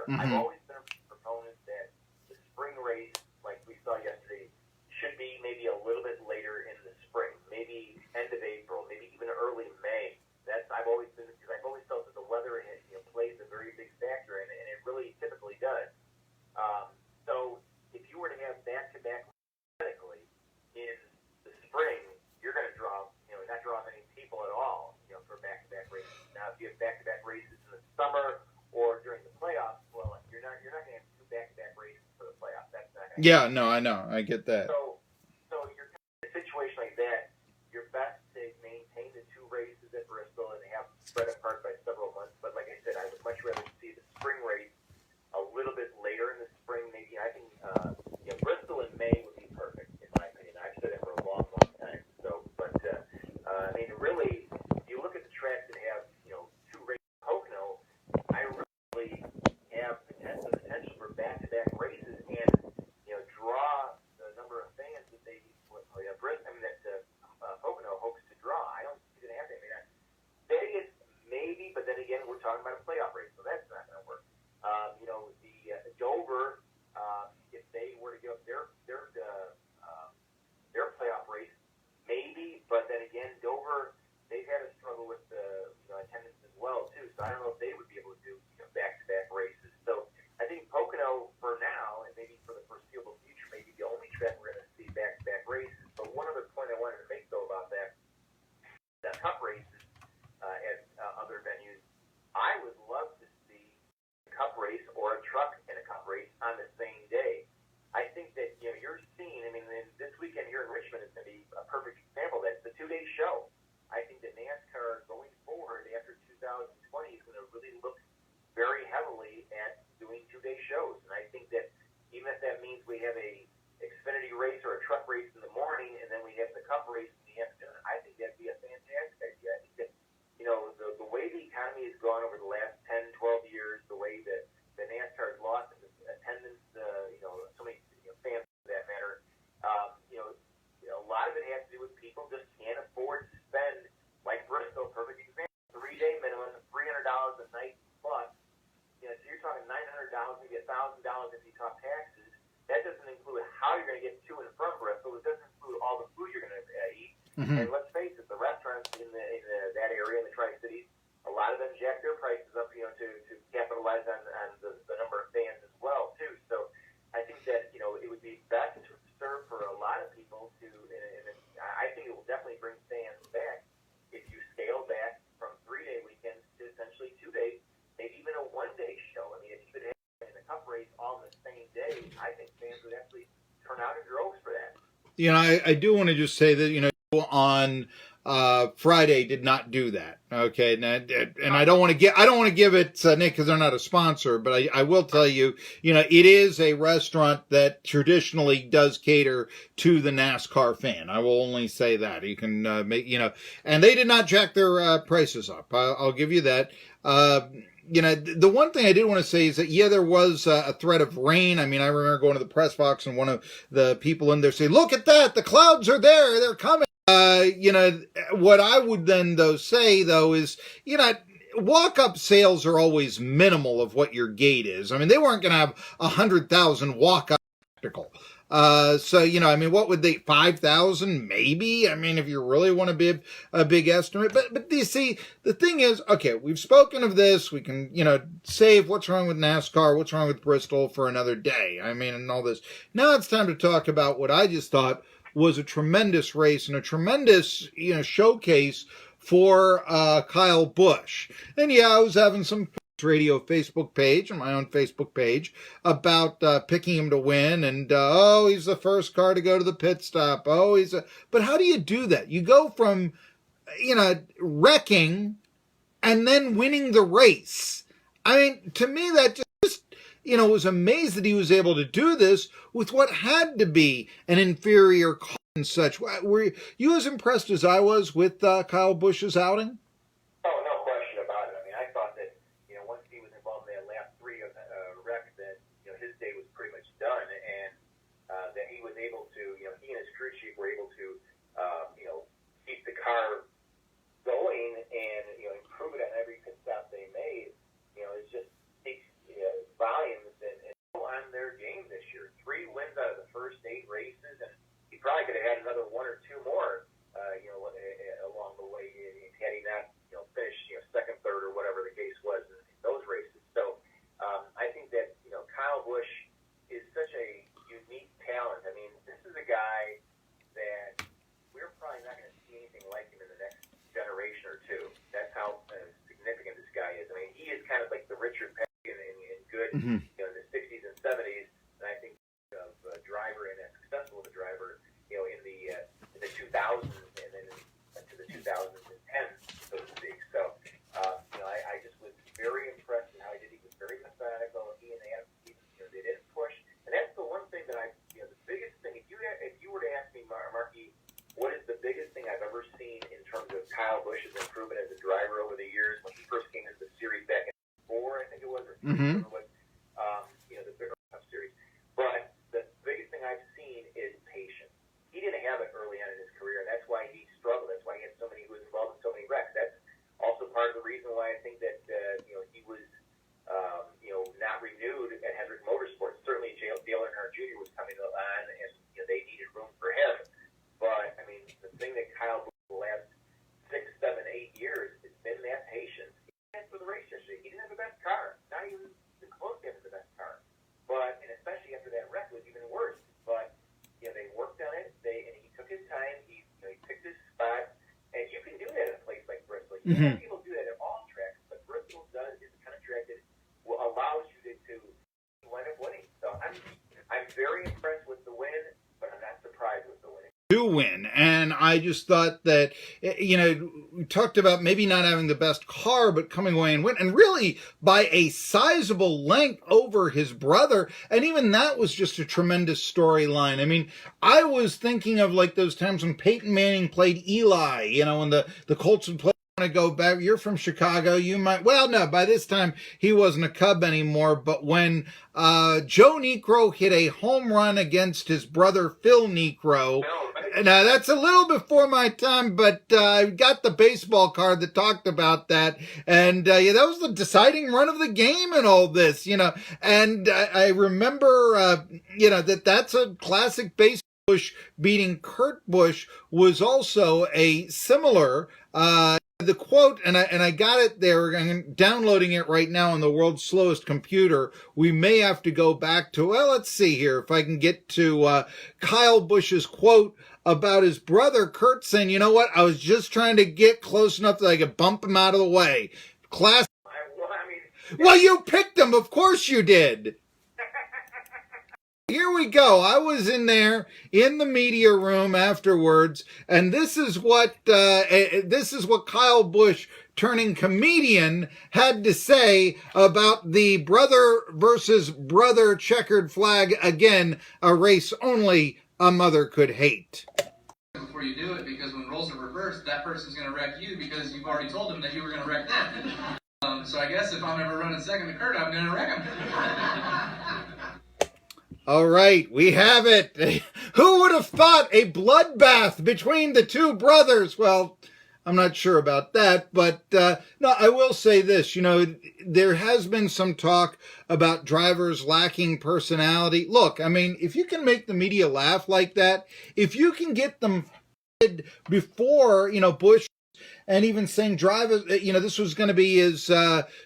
I've always been a proponent that the spring race, like we saw yesterday, should be maybe a little bit later in the spring, maybe end of April, maybe even early May. I've always been, because I've always felt that the weather plays a very big factor, and it really typically does. So if you were to have back-to-back medically in the spring, you're going to draw, not draw many people at all, for back-to-back races. Now, if you have back-to-back races in the summer or during the playoffs, well, you're not going to have two back-to-back races for the playoffs. That's not going to happen. No, I know. I get that. So you're in a situation like that, you're best to maintain the two races at Bristol and have spread apart by several months. But like I said, I would much rather see the spring race a little bit later in the spring. Maybe I think Bristol in May would be perfect, in my opinion. I've said it for a long, long time. So, but I mean, really, if you look at the tracks that have two races in Pocono, I really have potential for back-to-back races and draw the number of fans that they Pocono hopes to draw. I don't see that happening. I mean, Vegas maybe, but then again, we're talking about a playoff race, so that's not going to work. The Dover, if they were to give up their playoff race, maybe, but then again, Dover, they've had a struggle with attendance as well too. So I don't know if they would be able to do back-to-back races. So I think Pocono for now, and maybe for the foreseeable future, maybe the only track we're going to see back-to-back races. But one other point I wanted to make though about that cup races at other venues, I would love to see a cup race or a truck and a cup race on the same day. I think that you're seeing. I mean, this weekend here in Richmond is going to be a perfect example. That's the 2-day show. I think that NASCAR going forward after 2020 is going to really look very heavily at doing 2-day shows, and I think that even if that means we have a Xfinity race or a truck race in the morning, and then we have the cup race in the afternoon, I think that'd be a fantastic idea. I think that the way the economy has gone over the last 10, 12 years, the way that the NASCAR has lost attendance, so many fans for that matter, a lot of it has to do with people just can't afford to spend, like Bristol, perfect example, 3-day minimum, $300 a night plus. So you're talking $900, maybe $1,000 if you talk taxes. That doesn't include how you're going to get to and from Bristol. It doesn't include all the food you're going to eat. Mm-hmm. And let's face it, the restaurants in that area, in the Tri-Cities, a lot of them jack their prices up, to capitalize on the number of fans as well, too. So I think that, it would be best to serve for a lot of people and I think it will definitely bring fans back if you scale back from 3-day weekends to essentially 2 days, maybe even a 1-day show. I mean, if you could have the cup race all in the same day, I think fans would actually turn out in droves for that. I do want to just say that, on Friday did not do that. Okay. And I don't want to give it, Nick, because they're not a sponsor, but I will tell you, it is a restaurant that traditionally does cater to the NASCAR fan. I will only say that. You can and they did not jack their prices up. I'll give you that. The one thing I did want to say is that, there was a threat of rain. I mean, I remember going to the press box and one of the people in there say, look at that, the clouds are there, they're coming. What I would then say is, walk-up sales are always minimal of what your gate is. I mean, they weren't going to have 100,000 walk-up spectacle. What would they, 5,000 maybe? I mean, if you really want to be a big estimate, but you see, the thing is, okay, we've spoken of this. We can, save what's wrong with NASCAR, what's wrong with Bristol for another day. I mean, and all this. Now it's time to talk about what I just thought was a tremendous race and a tremendous, showcase for Kyle Busch. And I was having some radio Facebook page and my own Facebook page about picking him to win, and he's the first car to go to the pit stop. But how do you do that? You go from wrecking and then winning the race. I mean, to me that just was amazed that he was able to do this with what had to be an inferior car and such. Were you as impressed as I was with Kyle Busch's outing? Oh, no question about it. I mean, I thought that, once he was involved in that lap 3 of wreck, that, his day was pretty much done, and that he was able to, he and his crew chief were able to, keep the car going and, improve it on every pit stop they made. It just speaks volumes Richard Petty in good, in the 60s and 70s, and I think of a driver and as successful of a driver, in the 2000s and then to the 2010s, so to speak. So, I just was very impressed with how he did. He was very methodical. He and Adam Stevens, they didn't push, and that's the one thing that the biggest thing. If you were to ask me, Marky, what is the biggest thing I've ever seen in terms of Kyle Busch's improvement as a driver over the years when he first came into the series back in '4, I think it was, or the bigger Cup series. But the biggest thing I've seen is patience. He didn't have it early on in his career, and that's why he struggled. That's why he was involved in so many wrecks. That's also part of the reason why I think that he was not renewed at Hendrick Motorsports. Certainly, Dale Earnhardt Jr. was coming on, and they needed room for him. But I mean, the thing that Kyle Busch the last 6, 7, 8 years has been that patience. He didn't for the race yesterday. He didn't have the best car. Not even close to having the best car. But and especially after that wreck, it was even worse. But they worked on it. And he took his time. He picked his spot. And you can do that in a place like Bristol. People do that at all tracks, but Bristol is the kind of track that allows you to wind up winning. So I'm very impressed with the win, but I'm not surprised with the winning. Do win, and I just thought that we talked about maybe not having the best car, but coming away and win, and really by a sizable length over his brother, and even that was just a tremendous storyline. I mean, I was thinking of like those times when Peyton Manning played Eli, when the Colts would play. To go back, you're from Chicago, you might, well, no, by this time he wasn't a Cub anymore, but when Joe Niekro hit a home run against his brother Phil Niekro. Now that's a little before my time, but I got the baseball card that talked about that, and that was the deciding run of the game and all this, and I remember that's a classic baseball. Busch beating Kurt Busch was also a similar the quote, and I got it there. I'm downloading it right now on the world's slowest computer. We may have to go back to, let's see here if I can get to Kyle Busch's quote about his brother Kurt saying, you know what, I was just trying to get close enough that I could bump him out of the way. Class. Well, you picked him. Of course you did. Here we go. I was in there in the media room afterwards, and this is what Kyle Busch, turning comedian, had to say about the brother versus brother checkered flag. Again, a race only a mother could hate. Before you do it, because when roles are reversed, that person's going to wreck you because you've already told them that you were going to wreck them. So I guess if I'm ever running second to Kurt, I'm going to wreck him. All right, we have it. Who would have thought a bloodbath between the two brothers? Well, I'm not sure about that, but no, I will say this. There has been some talk about drivers lacking personality. Look, I mean, if you can make the media laugh like that, if you can get them before, Busch, and even saying drive, this was going to be his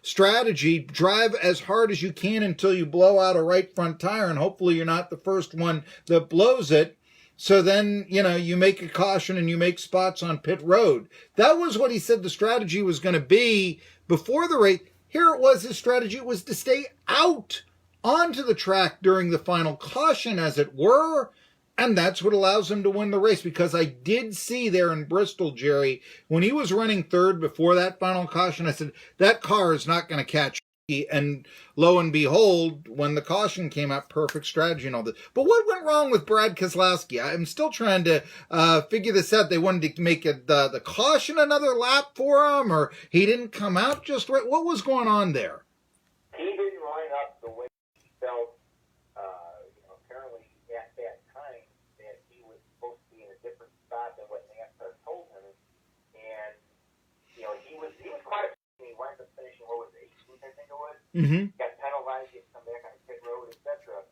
strategy, drive as hard as you can until you blow out a right front tire, and hopefully you're not the first one that blows it. So then, you make a caution and you make spots on pit road. That was what he said the strategy was going to be before the race. Here it was, his strategy was to stay out onto the track during the final caution, as it were. And that's what allows him to win the race, because I did see there in Bristol, Jerry, when he was running third before that final caution, I said, that car is not going to catch. And lo and behold, when the caution came out, perfect strategy and all this. But what went wrong with Brad Keselowski? I'm still trying to figure this out. They wanted to make the caution another lap for him, or he didn't come out just right. What was going on there? He didn't line up the way he felt. Apparently at that time that he was supposed to be in a different spot than what NASCAR told him, and he was quite. He wound up finishing, what was it, 18th, I think it was. Got penalized, he had to come back on the pit road, etc.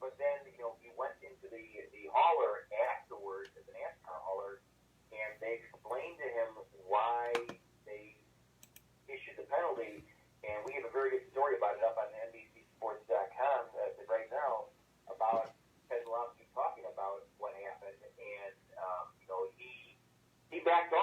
But then he went into the hauler afterwards, as an NASCAR hauler, and they explained to him why they issued the penalty. And we have a very good story about it up on NBCSports.com right now about Keselowski talking about what happened. And he backed